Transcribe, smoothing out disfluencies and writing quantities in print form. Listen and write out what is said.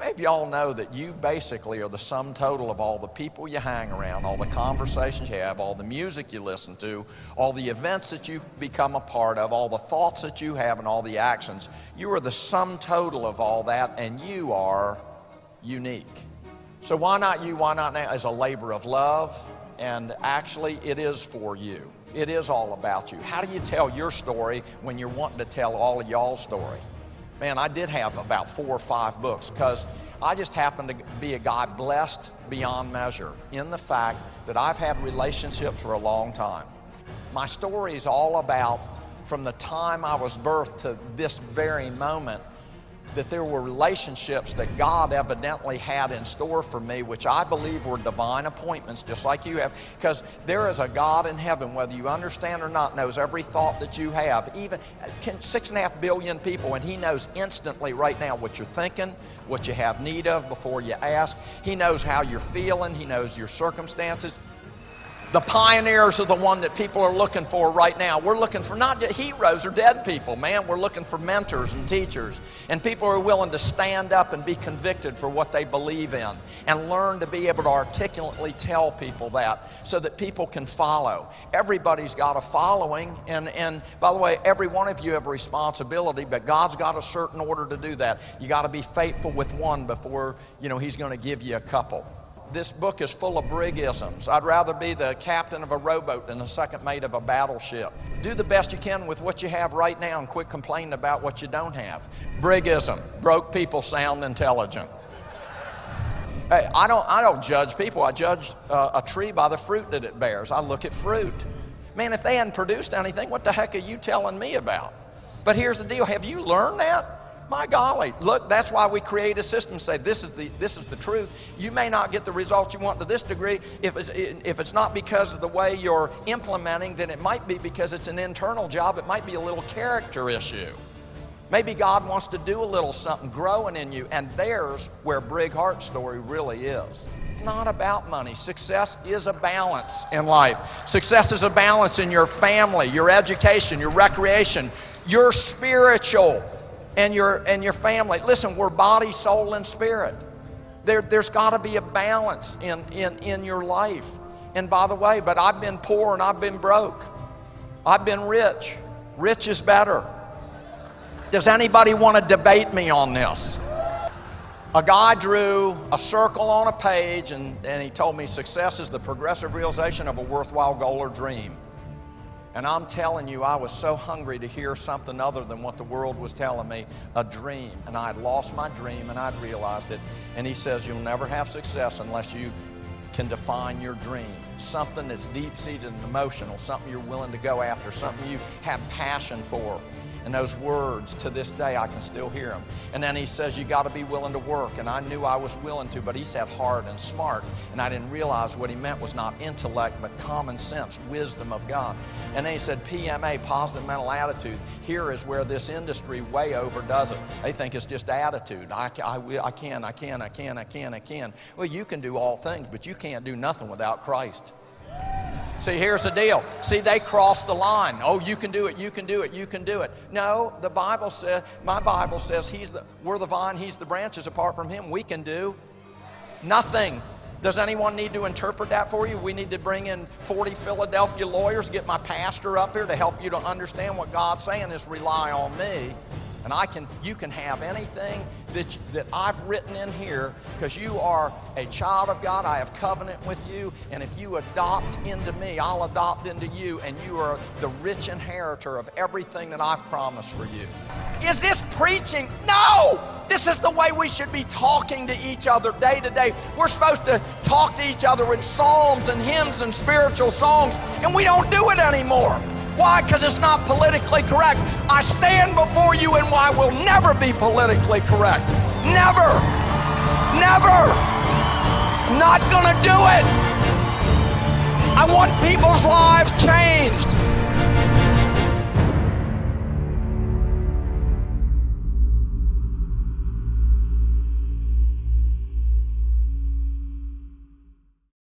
many of y'all know that you basically are the sum total of all the people you hang around, all the conversations you have, all the music you listen to, all the events that you become a part of, all the thoughts that you have, and all the actions? You are the sum total of all that, and you are unique. So why not you, why not now? As a labor of love, and actually it is for you. It is all about you. How do you tell your story when you're wanting to tell all of y'all's story? Man, I did have about 4 or 5 books because I just happen to be a guy blessed beyond measure in the fact that I've had relationships for a long time. My story is all about from the time I was birthed to this very moment, that there were relationships that God evidently had in store for me, which I believe were divine appointments, just like you have, because there is a God in heaven, whether you understand or not, knows every thought that you have, even 6.5 billion people, and He knows instantly right now what you're thinking, what you have need of before you ask. He knows how you're feeling. He knows your circumstances. The pioneers are the one that people are looking for right now. We're looking for not just heroes or dead people, man. We're looking for mentors and teachers and people who are willing to stand up and be convicted for what they believe in and learn to be able to articulately tell people that so that people can follow. Everybody's got a following, and by the way, every one of you have a responsibility, but God's got a certain order to do that. You got to be faithful with one before, He's going to give you a couple. This book is full of Brigisms. I'd rather be the captain of a rowboat than the second mate of a battleship. Do the best you can with what you have right now and quit complaining about what you don't have. Brigism, broke people sound intelligent. Hey, I don't judge people. I judge a tree by the fruit that it bears. I look at fruit. Man, if they hadn't produced anything, what the heck are you telling me about? But here's the deal. Have you learned that? My golly, look, that's why we create a system, say this is the truth. You may not get the results you want to this degree. If it's not because of the way you're implementing, then it might be because it's an internal job. It might be a little character issue. Maybe God wants to do a little something growing in you, and there's where Brig Hart's story really is. It's not about money. Success is a balance in life. Success is a balance in your family, your education, your recreation, your spiritual, and your family. Listen, we're body, soul, and spirit. There's got to be a balance in your life. And by the way, but I've been poor and I've been broke. I've been rich. Rich is better. Does anybody want to debate me on this? A guy drew a circle on a page and he told me success is the progressive realization of a worthwhile goal or dream. And I'm telling you, I was so hungry to hear something other than what the world was telling me, a dream. And I'd lost my dream and I'd realized it. And he says, you'll never have success unless you can define your dream. Something that's deep-seated and emotional, something you're willing to go after, something you have passion for. And those words, to this day, I can still hear them. And then he says, you got to be willing to work. And I knew I was willing to, but he said hard and smart. And I didn't realize what he meant was not intellect, but common sense, wisdom of God. And then he said, PMA, positive mental attitude. Here is where this industry way overdoes it. They think it's just attitude. I can. Well, you can do all things, but you can't do nothing without Christ. See, here's the deal. See, they crossed the line. Oh, you can do it, you can do it, you can do it. No, the Bible says, my Bible says we're the vine, He's the branches. Apart from Him, we can do nothing. Does anyone need to interpret that for you? We need to bring in 40 Philadelphia lawyers, get my pastor up here to help you to understand what God's saying is rely on me. And you can have anything that I've written in here because you are a child of God. I have covenant with you. And if you adopt into me, I'll adopt into you. And you are the rich inheritor of everything that I've promised for you. Is this preaching? No! This is the way we should be talking to each other day to day. We're supposed to talk to each other in psalms and hymns and spiritual songs. And we don't do it anymore. Why? Because it's not politically correct. I stand before you and I will never be politically correct. Never. Never. Not gonna do it. I want people's lives changed.